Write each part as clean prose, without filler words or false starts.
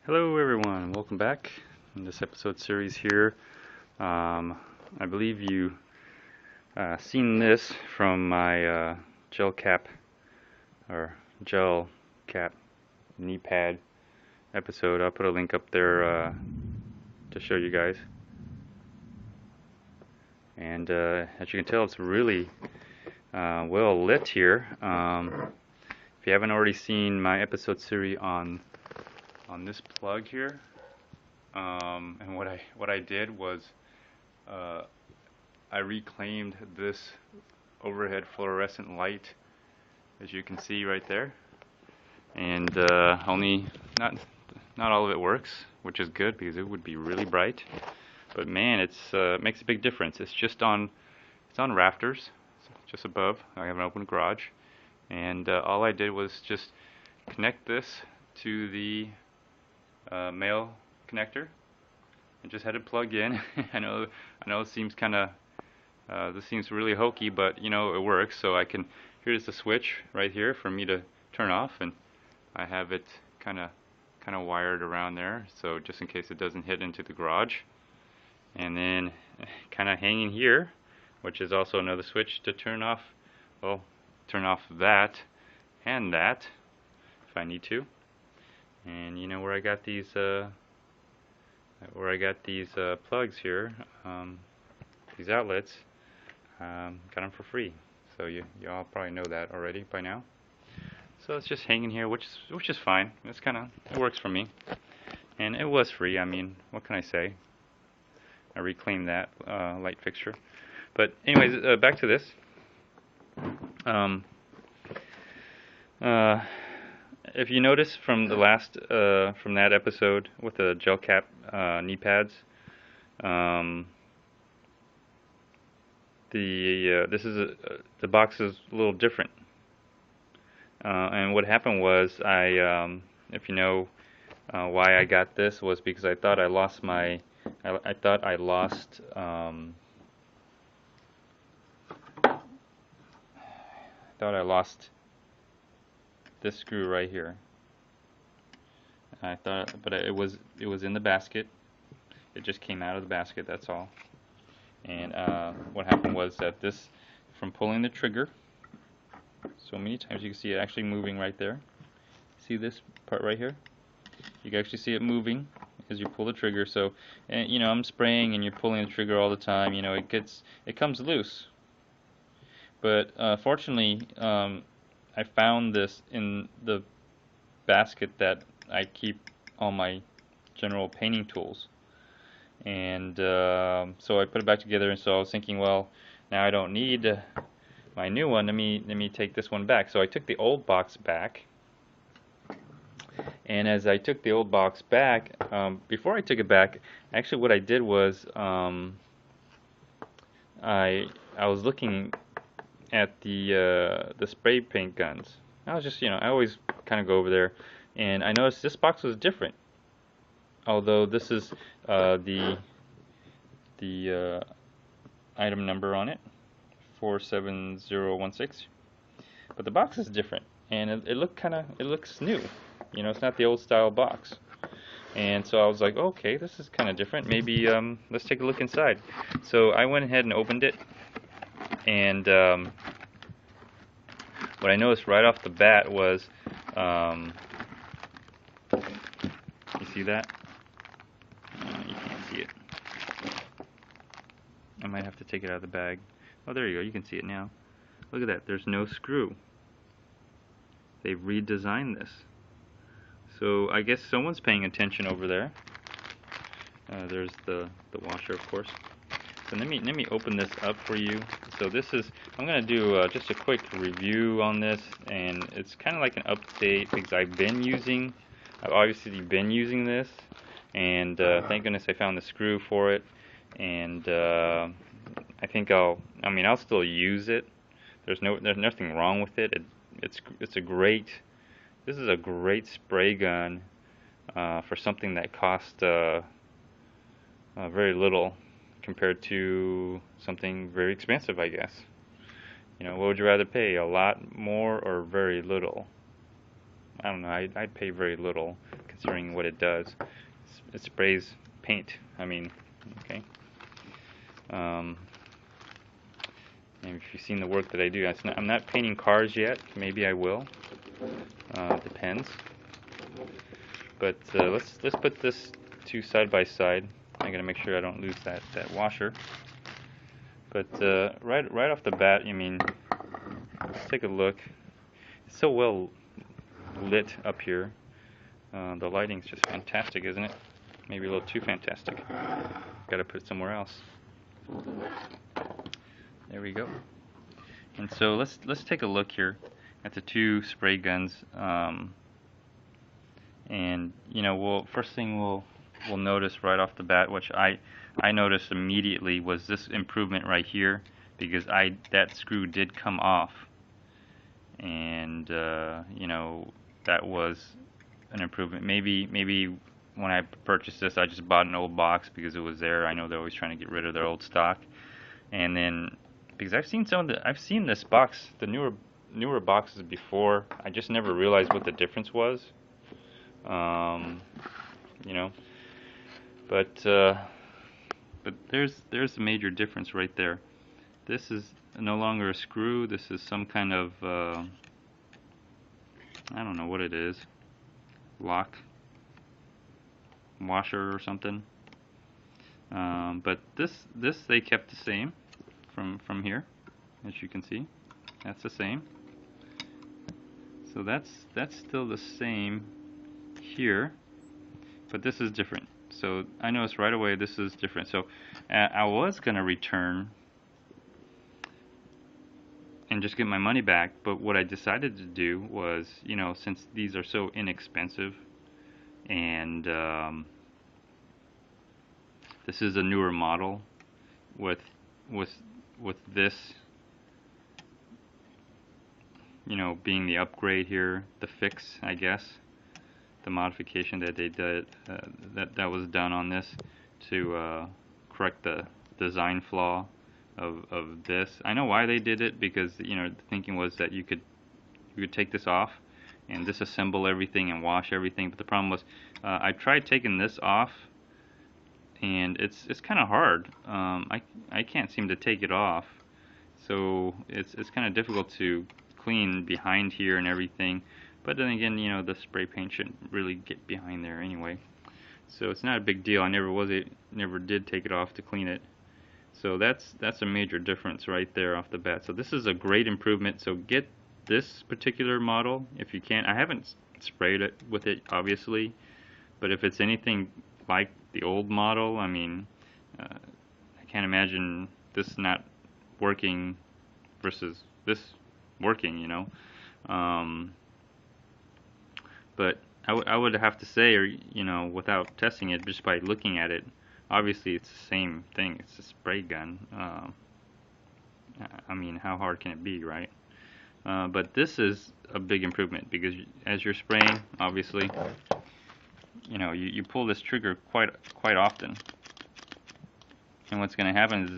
Hello everyone, welcome back in this episode series here. I believe you seen this from my gel cap knee pad episode. I'll put a link up there to show you guys. And as you can tell, it's really well lit here. If you haven't already seen my episode series on this plug here, and what I did was I reclaimed this overhead fluorescent light, as you can see right there, and not all of it works, which is good because it would be really bright. But man, it makes a big difference. It's on rafters, just above. I have an open garage, and all I did was just connect this to the male connector and just had it plugged in. I know it seems kind of this seems really hokey, but you know it works. So here's the switch right here for me to turn off, and I have it kind of wired around there, so just in case it doesn't hit into the garage. And then kind of hanging here, which is also another switch to turn off that and that if I need to. And you know where I got these plugs here, these outlets, got them for free. So you all probably know that already by now. So it's just hanging here, which is fine. It works for me, and it was free. I mean, what can I say? I reclaimed that light fixture. But anyways, back to this. If you notice from the last from that episode with the gel cap knee pads, the box is a little different. And what happened was if you know why I got this, was because I thought I lost this screw right here. But it was in the basket. It just came out of the basket, that's all. And what happened was that this, from pulling the trigger so many times, you can see it actually moving right there. See this part right here? You can actually see it moving as you pull the trigger. So, and you know, I'm spraying and you're pulling the trigger all the time. You know, it comes loose. But fortunately, I found this in the basket that I keep all my general painting tools, and so I put it back together. And so I was thinking, well, now I don't need my new one. Let me take this one back. So I took the old box back, and as I took the old box back, before I took it back, actually what I did was I was looking at the spray paint guns. I was just, I always kind of go over there, and I noticed this box was different. Although this is the item number on it, 47016, but the box is different, and it looks new. You know, it's not the old style box. And so I was like, okay, this is kind of different. Maybe let's take a look inside. So I went ahead and opened it, and what I noticed right off the bat was, you see that? You can't see it. I might have to take it out of the bag. Oh, there you go. You can see it now. Look at that. There's no screw. They've redesigned this. So I guess someone's paying attention over there. There's the washer, of course. So let me open this up for you. So this is, I'm going to do just a quick review on this, and it's kind of like an update because I've obviously been using this, and thank goodness I found the screw for it. And I think I'll still use it. There's nothing wrong with it. This is a great spray gun for something that costs very little compared to something very expensive, I guess. You know, what would you rather pay? A lot more or very little? I don't know. I'd pay very little, considering what it does. It sprays paint. I mean, okay. And if you've seen the work that I do, I'm not painting cars yet. Maybe I will. Depends. But let's put this two side by side. I gotta make sure I don't lose that washer. But right off the bat, I mean, let's take a look. It's so well lit up here. The lighting's just fantastic, isn't it? Maybe a little too fantastic. Gotta put it somewhere else. There we go. And so let's take a look here at the two spray guns. And you know, first thing we'll notice right off the bat, which I noticed immediately, was this improvement right here, because that screw did come off, and you know, that was an improvement. Maybe when I purchased this, I just bought an old box because it was there. I know they're always trying to get rid of their old stock, and then because I've seen this box, the newer boxes before. I just never realized what the difference was. You know, but there's a major difference right there. This is no longer a screw. This is some kind of I don't know what it is, lock, washer or something. But this they kept the same from here, as you can see. That's the same. So that's still the same here, but this is different. So I noticed right away this is different. So I was gonna return and just get my money back, but what I decided to do was, you know, since these are so inexpensive, and this is a newer model with this, you know, being the upgrade here, the fix, I guess, the modification that they did, that was done on this to correct the design flaw of this. I know why they did it, because, you know, the thinking was that you could take this off and disassemble everything and wash everything. But the problem was, I tried taking this off, and it's kind of hard. I can't seem to take it off, so it's kind of difficult to clean behind here and everything. But then again, you know, the spray paint shouldn't really get behind there anyway, so it's not a big deal. I never did take it off to clean it. So that's a major difference right there off the bat. So this is a great improvement. So get this particular model if you can. I haven't sprayed it with it, obviously, but if it's anything like the old model, I mean, I can't imagine this not working versus this working, you know. But I would have to say, or, you know, without testing it, just by looking at it, obviously it's the same thing. It's a spray gun. I mean, how hard can it be, right? But this is a big improvement, because as you're spraying, obviously, you know, you pull this trigger quite often, and what's going to happen is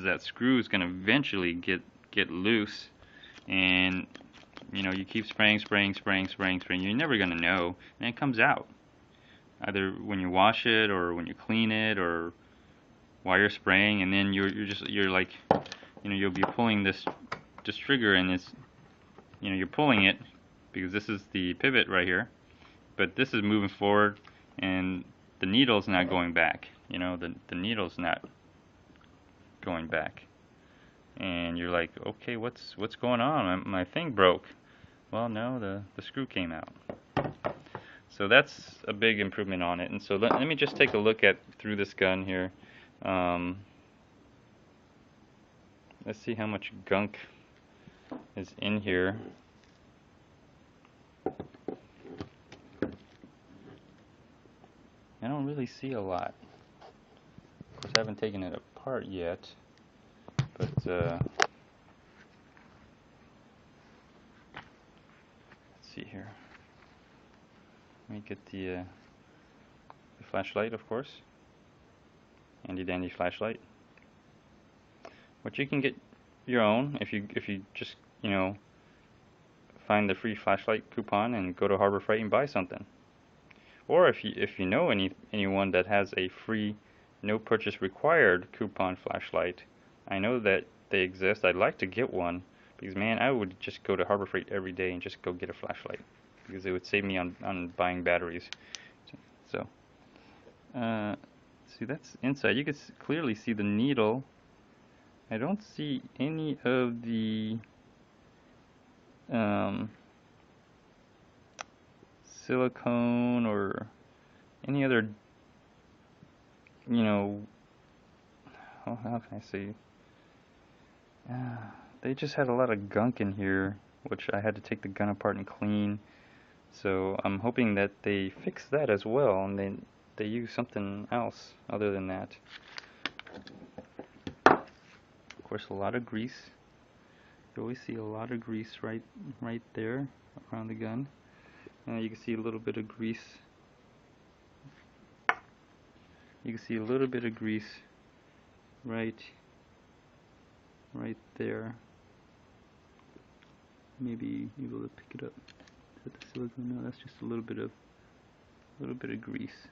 that screw is going to eventually get loose, and you know, you keep spraying, you're never going to know, and it comes out either when you wash it or when you clean it or while you're spraying. And then you're like, you know, you'll be pulling this trigger, and it's, you know, you're pulling it because this is the pivot right here, but this is moving forward and the needle's not going back. You know, the needle's not going back, and you're like, okay, what's going on? My thing broke. Well, no, the screw came out. So that's a big improvement on it. And so let me just take a look through this gun here. Let's see how much gunk is in here. I don't really see a lot. Of course, I haven't taken it apart yet, but let's see here. Let me get the flashlight, of course. Handy dandy flashlight. Which you can get your own if you just, you know, find the free flashlight coupon and go to Harbor Freight and buy something. Or if you know anyone that has a free, no purchase required coupon flashlight, I know that they exist. I'd like to get one because, man, I would just go to Harbor Freight every day and just go get a flashlight because it would save me on buying batteries. So, see, that's inside. You can clearly see the needle. I don't see any of the silicone or any other, you know, how can I say? They just had a lot of gunk in here, which I had to take the gun apart and clean. So I'm hoping that they fix that as well, and they use something else other than that. Of course, a lot of grease. You always see a lot of grease right there around the gun. You can see a little bit of grease. You can see a little bit of grease right there. Maybe be able to pick it up. Is that the silicone? No, that's just a little bit of grease.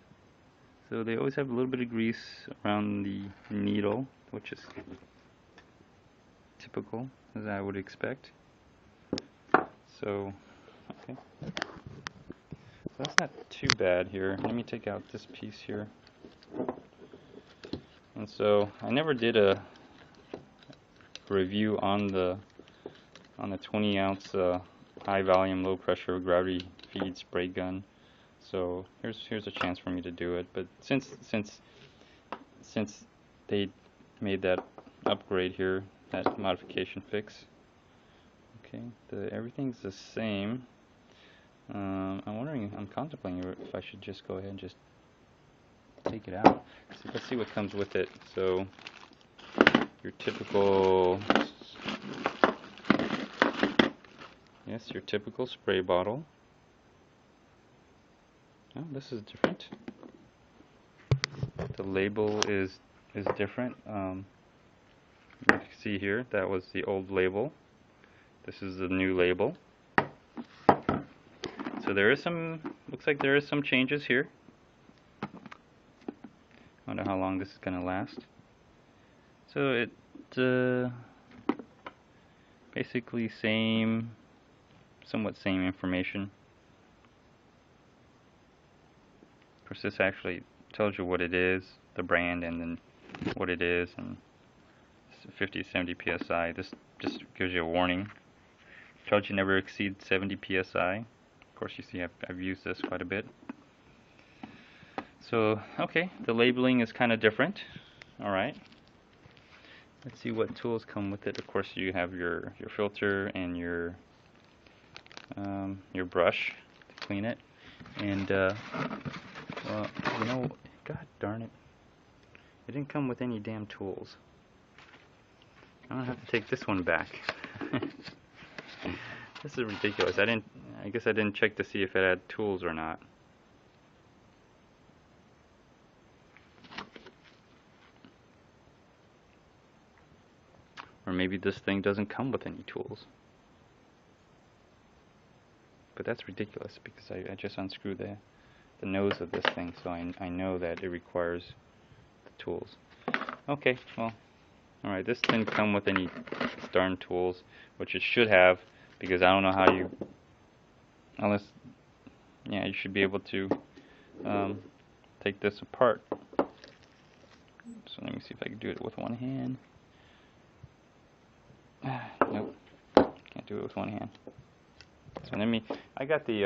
So they always have a little bit of grease around the needle, which is typical, as I would expect. So, okay. So that's not too bad here. Let me take out this piece here. And so I never did a review on the 20-ounce high volume, low pressure gravity feed spray gun. So here's a chance for me to do it. But since they made that upgrade here, that modification fix, okay, everything's the same. I'm contemplating if I should just go ahead and just take it out. Let's see what comes with it. So your typical, yes, your typical spray bottle. Oh, this is different. The label is different. You can see here, that was the old label. This is the new label. So there is looks like there is some changes here. I wonder how long this is going to last. So it basically somewhat same information. Of course, this actually tells you what it is, the brand, and then what it is, and 50 to 70 psi. This just gives you a warning. Tells you never exceed 70 psi. Of course, you see I've used this quite a bit. So, okay, the labeling is kind of different. All right. Let's see what tools come with it. Of course, you have your filter and your brush to clean it. And well, you know, God darn it, it didn't come with any damn tools. I'm gonna have to take this one back. This is ridiculous. I guess I didn't check to see if it had tools or not. Or maybe this thing doesn't come with any tools. But that's ridiculous because I just unscrewed the nose of this thing, so I know that it requires the tools. Okay, well, alright, this didn't come with any darn tools, which it should have, because I don't know how you, unless, yeah, you should be able to take this apart. So let me see if I can do it with one hand. Nope, can't do it with one hand. So I got the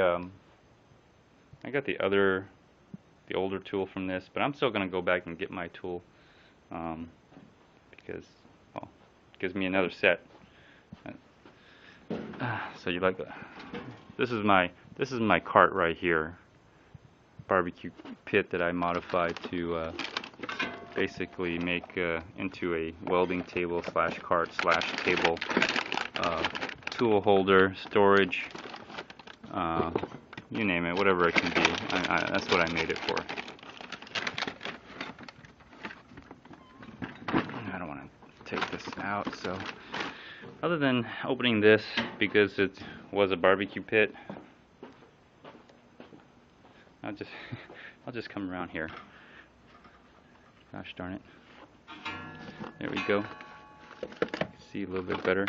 older tool from this, but I'm still gonna go back and get my tool because, well, it gives me another set. So you like this is my cart right here, barbecue pit that I modified to basically make into a welding table slash cart slash table, tool holder, storage, you name it, whatever it can be. That's what I made it for. I don't want to take this out, so other than opening this because it was a barbecue pit, I'll just come around here. Gosh darn it. There we go. See a little bit better.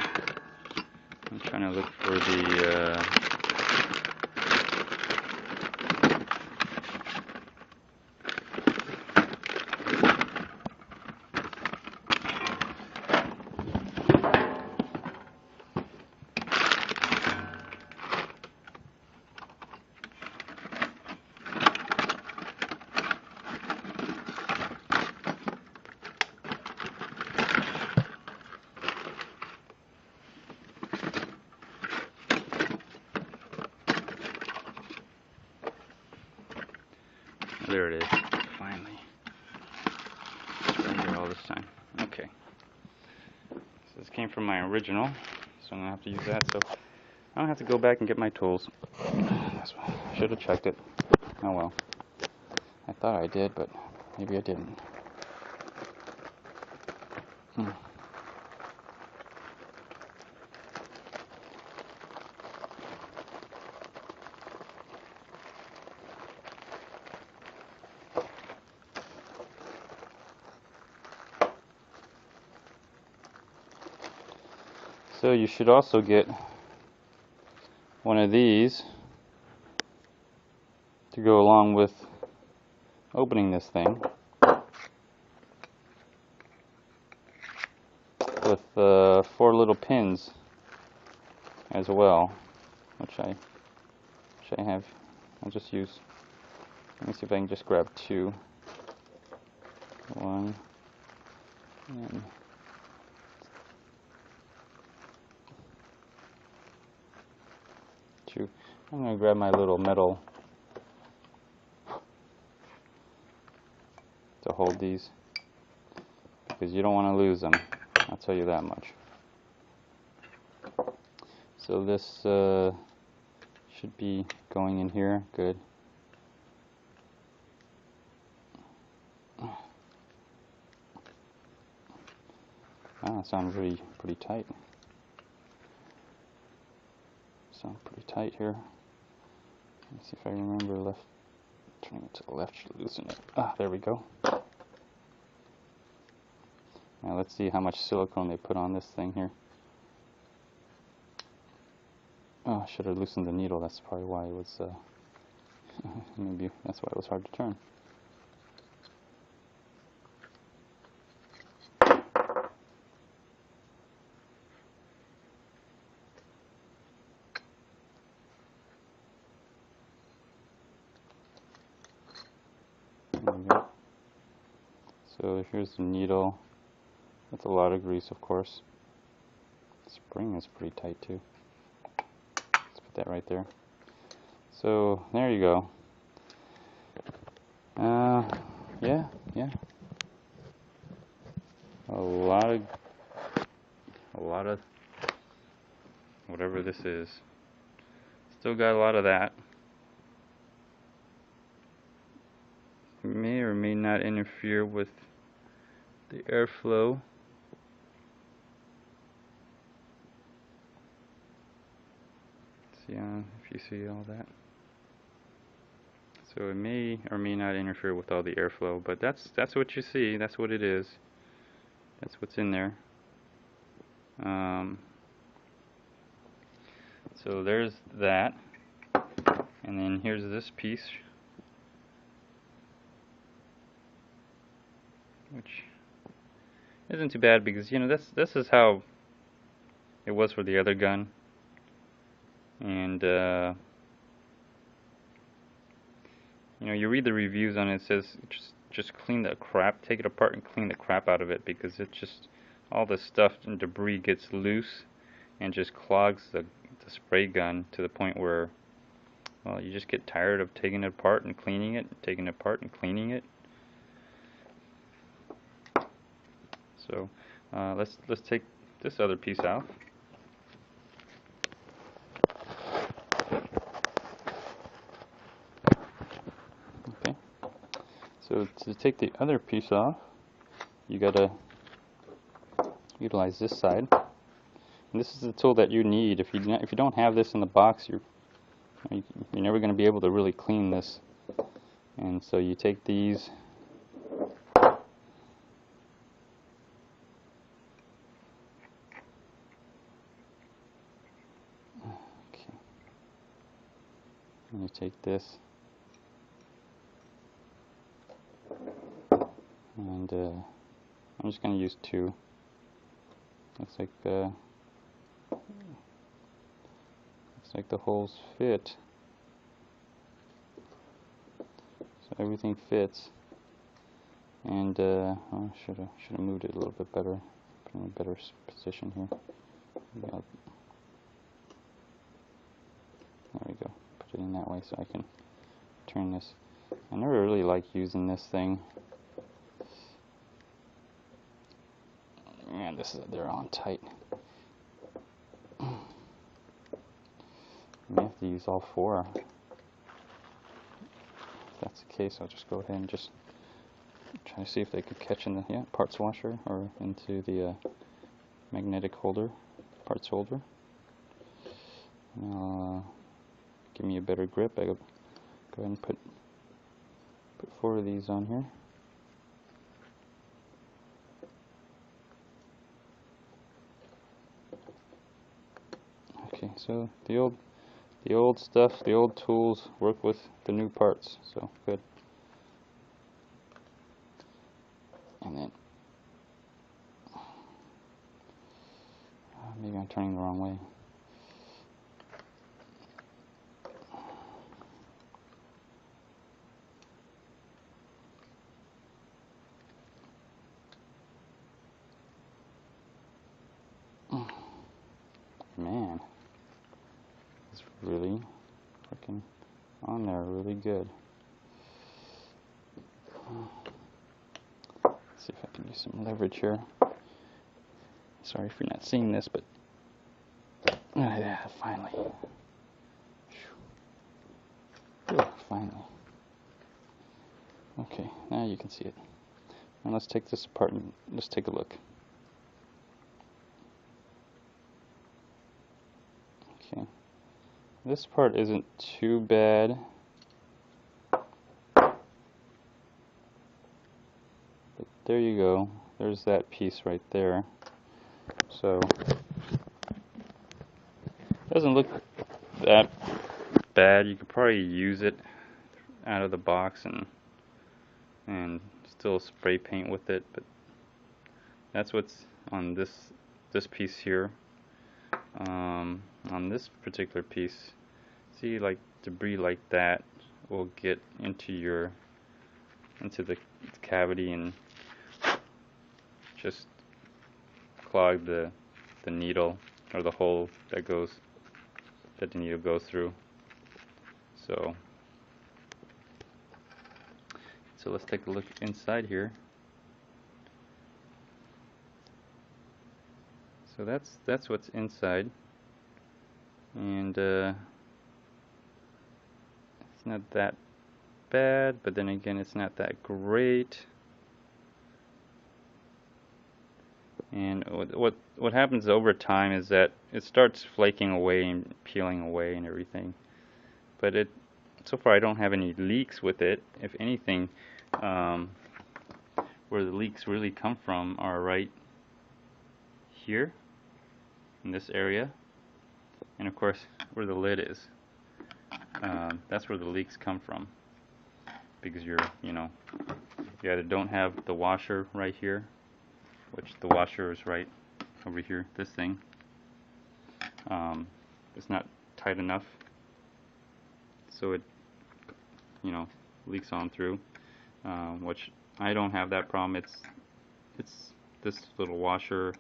I'm trying to look for the there it is, finally. It's been here all this time. Okay. So this came from my original, so I'm going to have to use that. So I don't have to go back and get my tools. I should have checked it. Oh well. I thought I did, but maybe I didn't. So you should also get one of these to go along with opening this thing, with 4 little pins as well, which I have. I'll just use, let me see if I can just grab 2. 1 and 2. I'm going to grab my little metal to hold these, because you don't want to lose them, I'll tell you that much. So this should be going in here, good. Ah, it sounds really pretty tight. Sounds pretty tight here. Let me see if I remember left. Turning it to the left should loosen it. Ah, there we go. Now let's see how much silicone they put on this thing here. Oh, I should have loosened the needle. That's probably why it was. Maybe that's why it was hard to turn. There we go. So here's the needle. That's a lot of grease, of course. The spring is pretty tight too. Let's put that right there. So there you go. Yeah. A lot of whatever this is. Still got a lot of that. May or may not interfere with the airflow. See if you see all that. So it may or may not interfere with all the airflow, but that's what you see. That's what it is. That's what's in there. So there's that, and then here's this piece, which isn't too bad because this is how it was for the other gun, and you read the reviews on it. It says just clean the crap, take it apart and clean the crap out of it, because it just, all the stuff and debris gets loose and just clogs the spray gun to the point where, well, you just get tired of taking it apart and cleaning it, taking it apart and cleaning it. So let's take this other piece out. Okay. So to take the other piece off, you gotta utilize this side. And this is the tool that you need. If you don't have this in the box, you're never going to be able to really clean this And so you take these, and you take this, and I'm just going to use 2. Looks like the holes fit, so everything fits. And oh, should have moved it a little bit better, put it in a better position here. Yeah. There we go. Put it in that way so I can turn this. I never really like using this thing. Man, they're on tight. I may have to use all 4. If that's the case, I'll just go ahead and just try to see if they could catch in the parts washer or into the magnetic holder, parts holder. Give me a better grip. I go ahead and put 4 of these on here. Okay, so the old stuff, the old tools work with the new parts, so good. And then maybe I'm turning the wrong way. Man, it's really freaking on there really good. Let's see if I can use some leverage here. Sorry if you're not seeing this, but yeah, finally. Ooh, finally. Okay, now you can see it. Now let's take this apart and let's take a look. Okay, this part isn't too bad. But there you go. There's that piece right there. So it doesn't look that bad. You could probably use it out of the box and still spray paint with it, but that's what's on this piece here. On this particular piece, see, like debris like that will get into the cavity and just clog the needle or the hole that the needle goes through. So let's take a look inside here. So that's what's inside, and it's not that bad, but then again it's not that great. And what happens over time is that it starts flaking away and peeling away and everything. But so far I don't have any leaks with it. If anything, where the leaks really come from are right here in this area, and of course where the lid is. That's where the leaks come from, because you either don't have the washer right here, which the washer is right over here. This thing is not tight enough, so it leaks on through. Which I don't have that problem. It's this little washer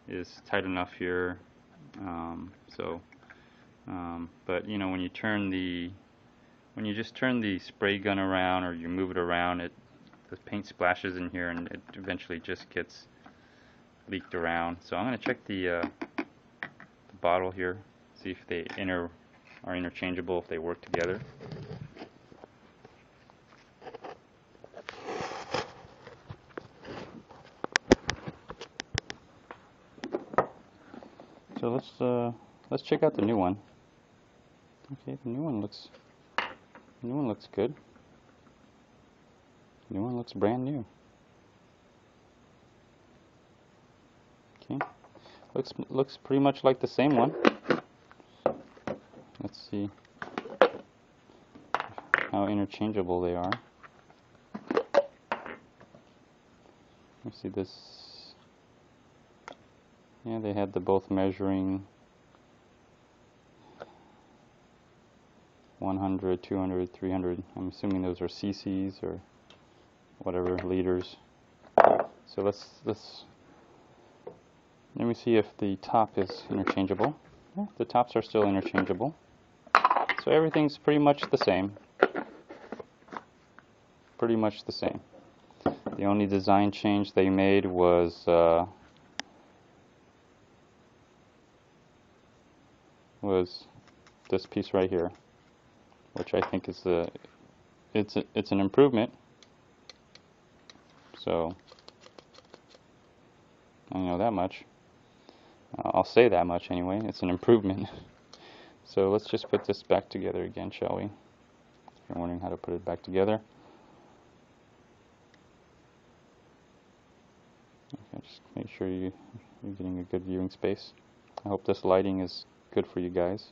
is tight enough here. But when you just turn the spray gun around or you move it around, the paint splashes in here and it eventually just gets leaked around. So I'm going to check the bottle here, see if they are interchangeable, if they work together. So let's check out the new one. Okay, the new one looks good. New one looks brand new. Okay, looks pretty much like the same one. Let's see how interchangeable they are. Let's see this. Yeah, they had the both measuring 100, 200, 300. I'm assuming those are cc's or whatever, liters. So let me see if the top is interchangeable. Yeah, the tops are still interchangeable. So everything's pretty much the same. Pretty much the same. The only design change they made was this piece right here, which I think is it's an improvement. So I know that much. I'll say that much anyway. It's an improvement. So let's just put this back together again, shall we? If you're wondering how to put it back together. Okay, just make sure you're getting a good viewing space. I hope this lighting is good for you guys.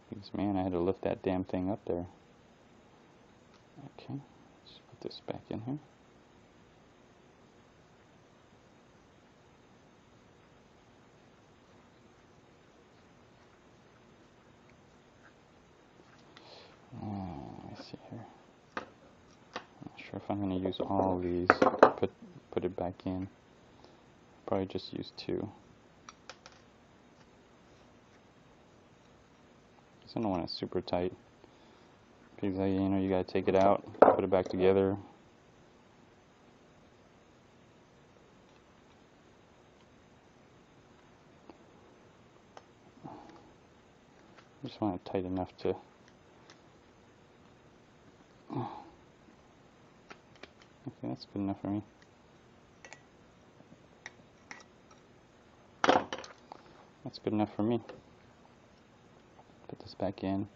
Because man, I had to lift that damn thing up there. Okay, let's put this back in here. Let's see here. I'm not sure if I'm going to use all of these. Put it back in. Probably just use 2. I don't want it super tight because you know you gotta take it out, put it back together. I just want it tight enough to. Okay, that's good enough for me. That's good enough for me. Put this back in,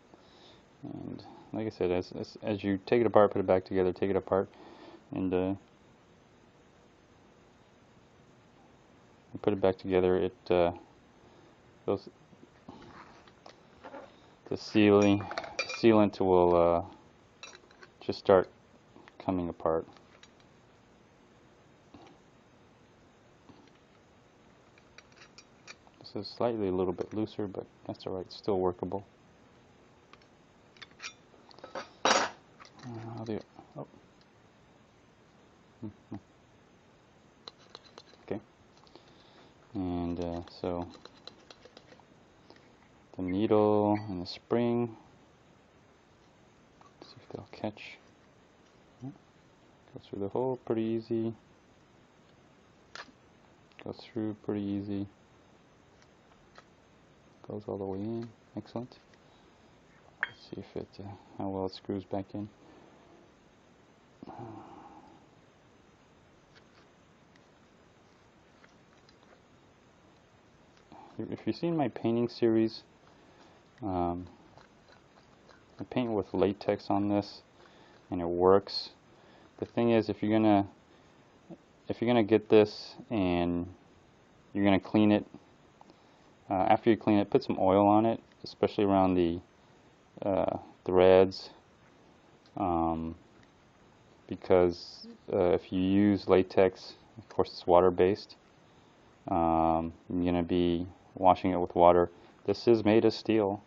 and like I said, as you take it apart, put it back together, take it apart, and you put it back together. It goes. The sealant will just start coming apart. This is slightly a little bit looser, but that's alright, still workable. I'll do it. Oh. Okay. And so the needle and the spring, see if they'll catch. Go through the hole pretty easy. Goes through pretty easy. Goes all the way in. Excellent. Let's see if it how well it screws back in. If you've seen my painting series, I paint with latex on this, and it works. The thing is, if you're gonna get this and you're gonna clean it, after you clean it, put some oil on it, especially around the threads, because if you use latex, of course it's water-based, you're gonna be washing it with water. This is made of steel.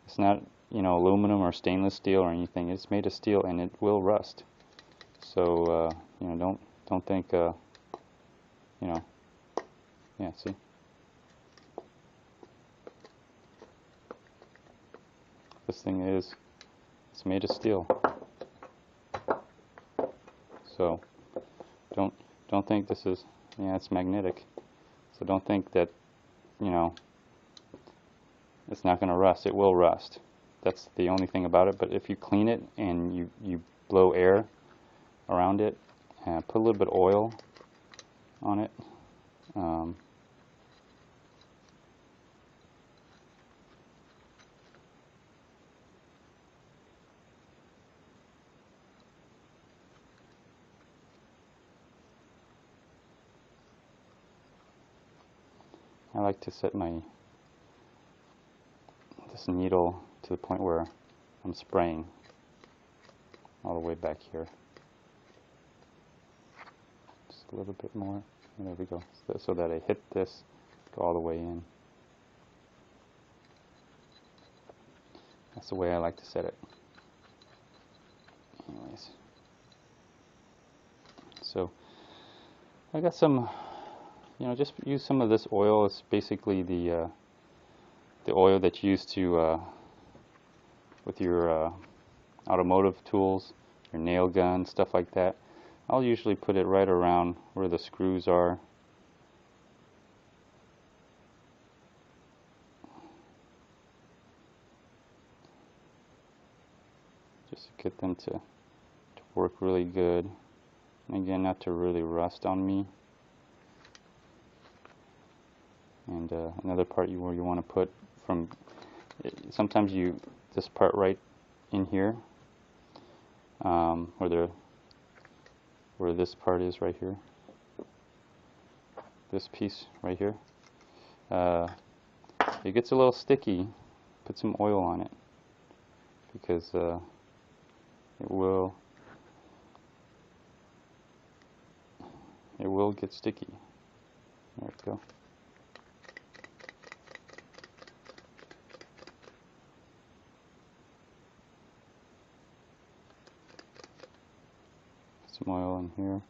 It's not, you know, aluminum or stainless steel or anything. It's made of steel, and it will rust. So you know, don't think, you know, yeah. See, this thing it's made of steel. So don't think this is, yeah, it's magnetic. So don't think that, you know, it's not going to rust. It will rust. That's the only thing about it. But if you clean it and you blow air around it, put a little bit of oil on it, I like to set this needle to the point where I'm spraying all the way back here. Just a little bit more. There we go. So that I hit this, go all the way in. That's the way I like to set it. Anyways, so I got some, just use some of this oil. It's basically the oil that's used to with your automotive tools, your nail gun, stuff like that. I'll usually put it right around where the screws are. Just to get them to work really good. And again, not to really rust on me. And another part where you want to put sometimes this part right in here, where this part is right here, this piece right here, it gets a little sticky. Put some oil on it, because it will get sticky. There we go. Some oil in here.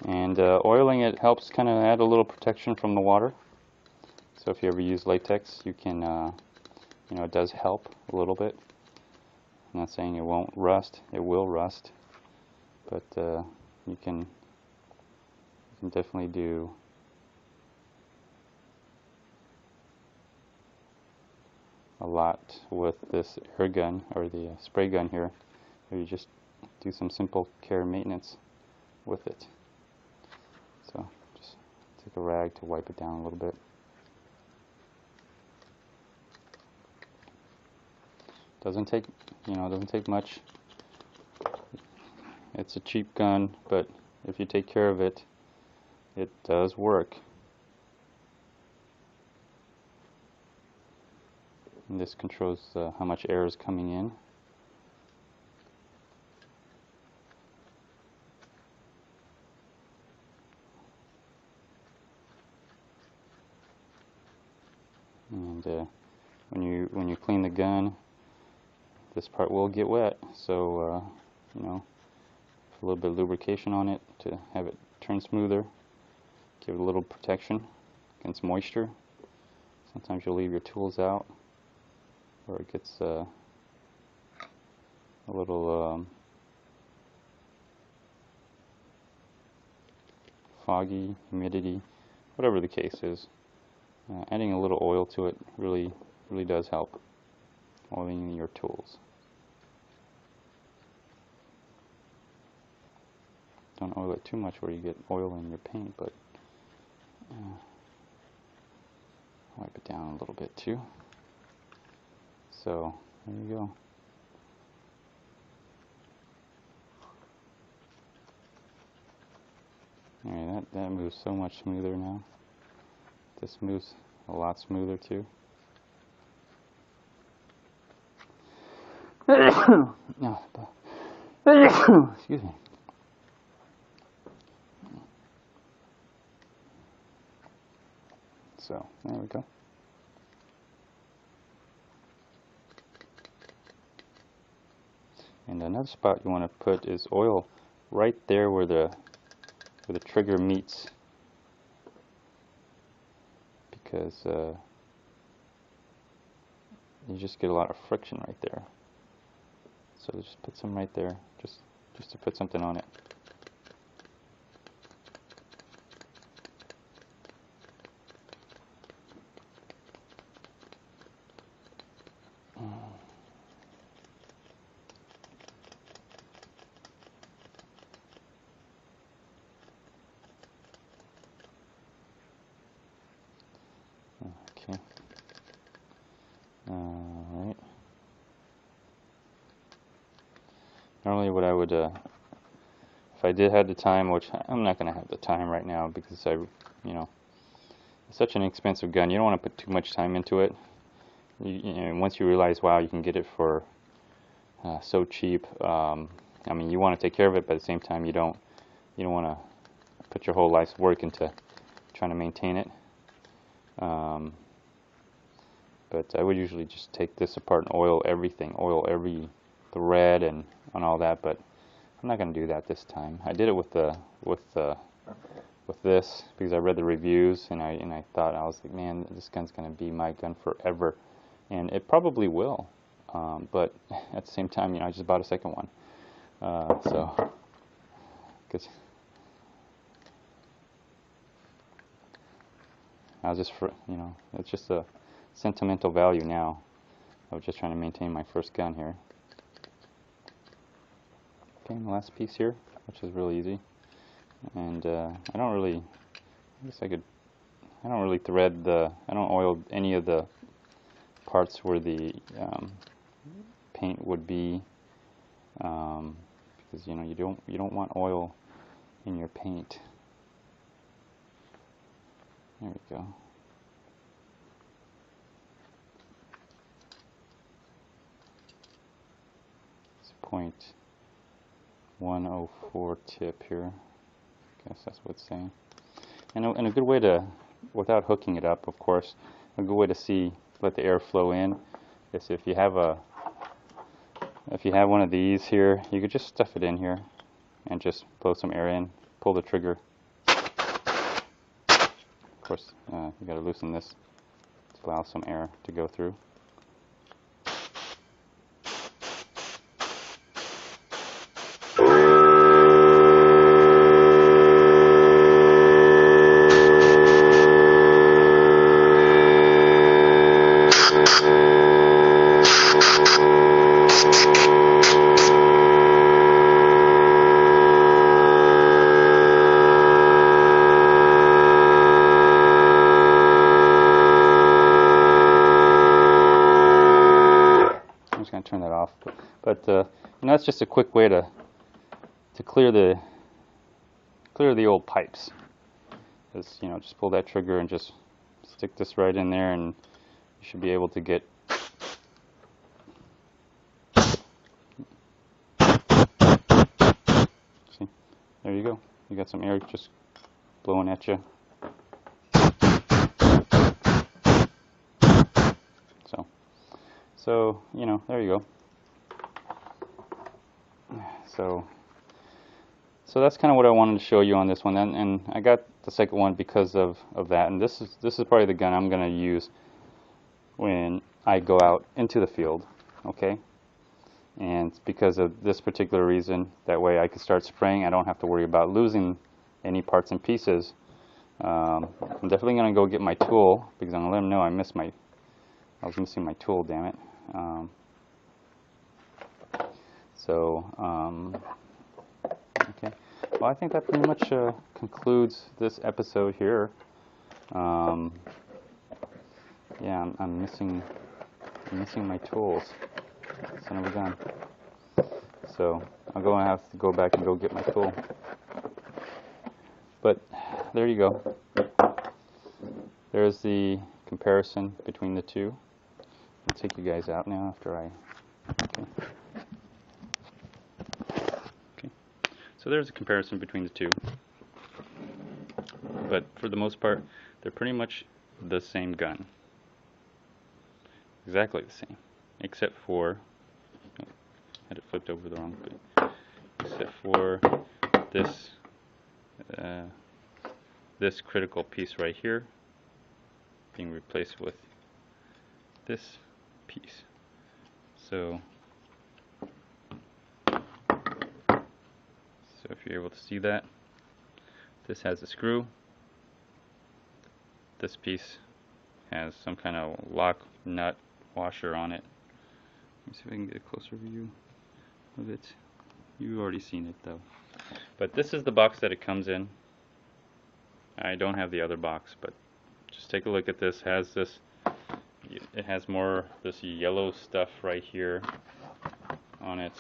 And oiling it helps kind of add a little protection from the water. So if you ever use latex, you can, it does help a little bit. I'm not saying it won't rust. It will rust, but you can definitely do a lot with this air gun or the spray gun here. Or you just do some simple care and maintenance with it. So just take a rag to wipe it down a little bit. Doesn't take much. It's a cheap gun, but if you take care of it, it does work. And this controls how much air is coming in. And when you clean the gun, this part will get wet, so put a little bit of lubrication on it to have it turn smoother. Give it a little protection against moisture. Sometimes you'll leave your tools out, or it gets a little foggy, humidity, whatever the case is. Adding a little oil to it really does help. Oiling your tools. Don't oil it too much where you get oil in your paint, but wipe it down a little bit too. So there you go. Alright, that moves so much smoother now. This moves a lot smoother too. No, excuse me. So there we go. And another spot you want to put is oil right there where the trigger meets, because you just get a lot of friction right there. So just put some right there, just to put something on it. Okay. Alright. Normally what I would, if I did have the time, which I'm not going to have the time right now because it's such an expensive gun. You don't want to put too much time into it. Once you realize, wow, you can get it for so cheap. I mean, you want to take care of it, but at the same time, you don't want to put your whole life's work into trying to maintain it. But I would usually just take this apart and oil everything, oil every thread and all that. But I'm not going to do that this time. I did it with this because I read the reviews and I thought, I was like, man, this gun's going to be my gun forever, and it probably will. But at the same time, I just bought a second one, so because I was just it's just a sentimental value now. I was just trying to maintain my first gun here. Okay, and the last piece here, which is really easy, and I don't really thread I don't oil any of the parts where the paint would be, because you don't want oil in your paint. There we go. It's 0.104 tip here. I guess that's what it's saying. And a good way to, without hooking it up, of course, a good way to let the air flow in is if you have one of these here, you could just stuff it in here and just blow some air in, pull the trigger. Of course, you got to loosen this to allow some air to go through. Turn that off, but that's just a quick way to clear the old pipes. Just pull that trigger and just stick this right in there, and you should be able to get see, there you go. You got some air just blowing at you. So there you go. So that's kind of what I wanted to show you on this one, and I got the second one because of that. And this is probably the gun I'm going to use when I go out into the field, okay? And it's because of this particular reason. That way I can start spraying. I don't have to worry about losing any parts and pieces. I'm definitely going to go get my tool because I'm going to let them know I was missing my tool, damn it. Okay. Well, I think that pretty much concludes this episode here. Yeah, I'm missing my tools. Son of a gun. So I'm going to have to go back and go get my tool. But there you go. There's the comparison between the two. I'll take you guys out now after I... Okay. So there's a comparison between the two. But for the most part, they're pretty much the same gun. Exactly the same. Except for... Oh, had it flipped over the wrong way. Except for this... this critical piece right here being replaced with this piece. So if you're able to see that, this has a screw. This piece has some kind of lock nut washer on it. Let me see if I can get a closer view of it. You've already seen it though. But this is the box that it comes in. I don't have the other box, but just take a look at this. It has more this yellow stuff right here on it.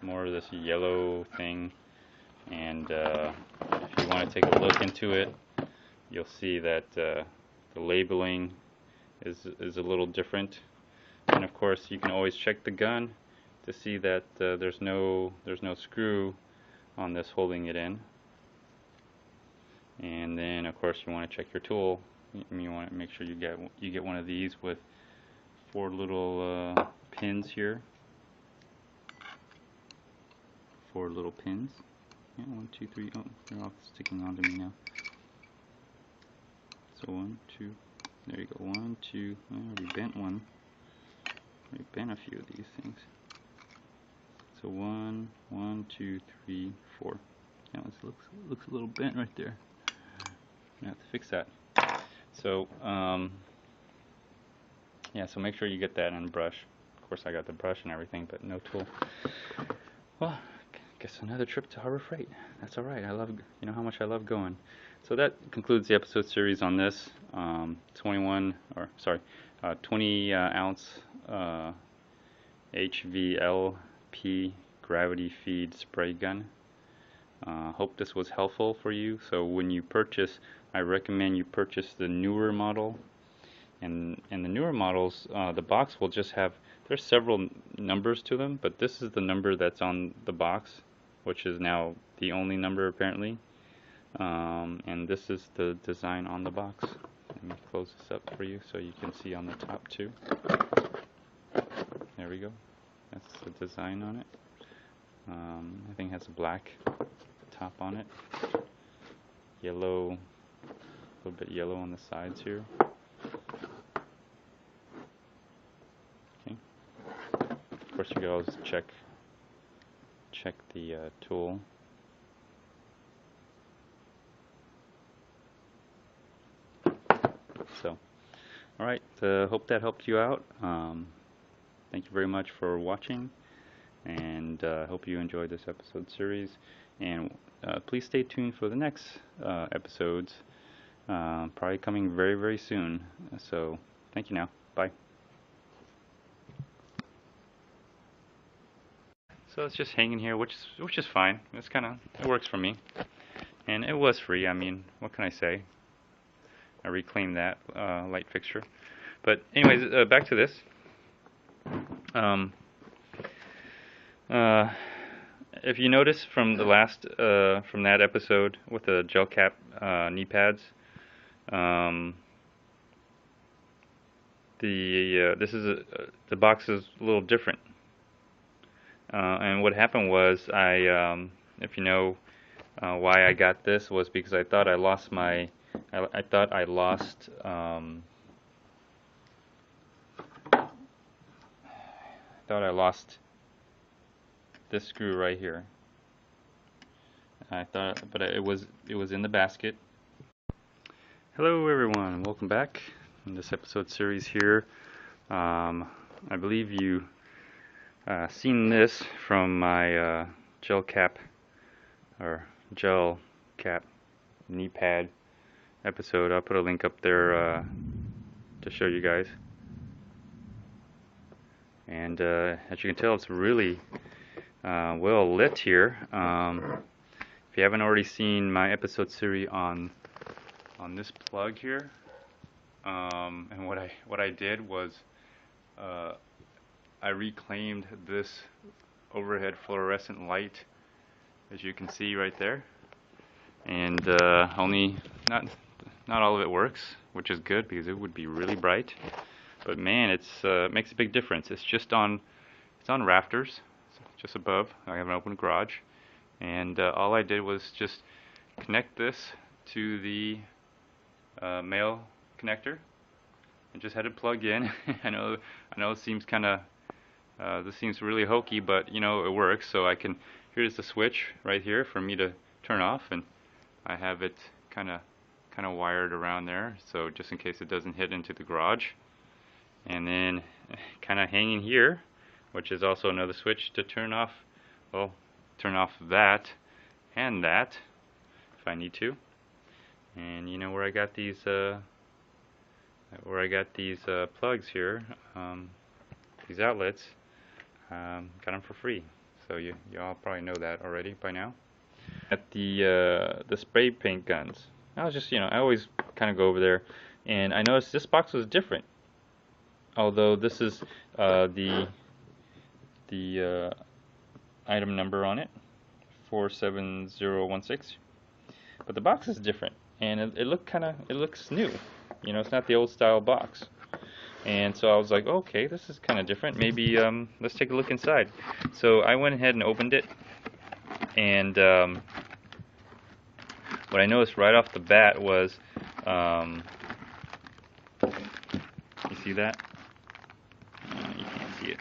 more of this yellow thing. And if you want to take a look into it, you'll see that the labeling is a little different. And of course, you can always check the gun to see that there's no screw on this holding it in. And then of course you want to check your tool. You want to make sure you get one of these with 4 little pins here. 4 little pins. Yeah, 1, 2, 3. Oh, they're all sticking onto me now. So 1, 2. There you go. 1, 2. I already bent one. Already bent a few of these things. So 1, 1, 2, 3, 4. Now this looks a little bent right there. I have to fix that. So yeah, so make sure you get that and brush. Of course, I got the brush and everything, but no tool. Well, I guess another trip to Harbor Freight. That's all right. I love, you know how much I love going. So that concludes the episode series on this 20 ounce HVLP gravity feed spray gun. Hope this was helpful for you. So when you purchase, I recommend you purchase the newer model. And the newer models, the box will just have, there's several numbers to them, but this is the number that's on the box, which is now the only number apparently. And this is the design on the box. Let me close this up for you so you can see on the top too. There we go. That's the design on it. I think it has a black top on it. Yellow, a little bit yellow on the sides here. Okay. Of course, you can always check the tool. So, all right. Hope that helped you out. Thank you very much for watching, and hope you enjoyed this episode series. And please stay tuned for the next episodes, probably coming very, very soon. So, thank you now. Bye. So it's just hanging here, which is fine. It works for me, and it was free. I mean, what can I say? I reclaimed that light fixture. But anyways, back to this. If you notice from the last from that episode with the gel cap knee pads, the box is a little different. And what happened was if you know why I got this, was because I thought I lost my this screw right here. But it was in the basket. Hello everyone, welcome back in this episode series here. I believe you seen this from my gel cap knee pad episode. I'll put a link up there to show you guys. And as you can tell, it's really well lit here. If you haven't already seen my episode series on this plug here, and what I did was I reclaimed this overhead fluorescent light, as you can see right there, and not all of it works, which is good because it would be really bright. But man, it makes a big difference. It's on rafters, just above. I have an open garage, and all I did was just connect this to the male connector, and just had it plug in. I know it seems this seems really hokey, but you know it works. So here's the switch right here for me to turn off, and I have it kind of wired around there, so just in case it doesn't hit into the garage. And then kind of hanging here, which is also another switch to turn off that and that if I need to. And you know where I got these plugs here, these outlets, got them for free. so you all probably know that already by now. At the spray paint guns, I was just, I always kind of go over there, and I noticed this box was different. Although this is the item number on it, 47016, but the box is different, and it looks new. It's not the old style box. And so I was like, okay, this is kind of different. Maybe let's take a look inside. So I went ahead and opened it, and what I noticed right off the bat was, you see that? You can't see it.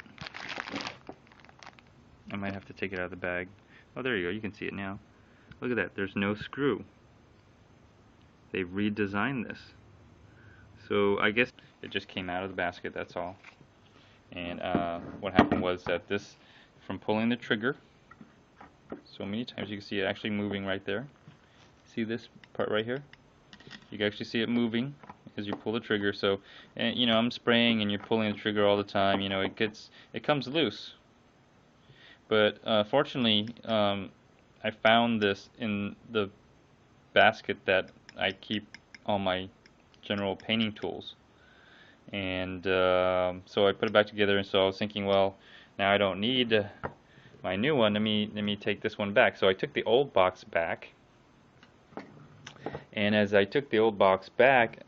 I might have to take it out of the bag. Oh, there you go. You can see it now. Look at that. There's no screw. They've redesigned this. So I guess it just came out of the basket, that's all. And what happened was that this, from pulling the trigger, so many times you can see it actually moving right there. See this part right here? You can actually see it moving as you pull the trigger. So, and, I'm spraying and you're pulling the trigger all the time. It comes loose. But fortunately, I found this in the basket that I keep all my general painting tools, and so I put it back together. And so I was thinking, well, now I don't need my new one. Let me take this one back. So I took the old box back, and as I took the old box back,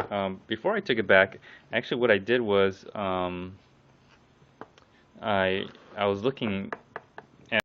before I took it back, actually what I did was I was looking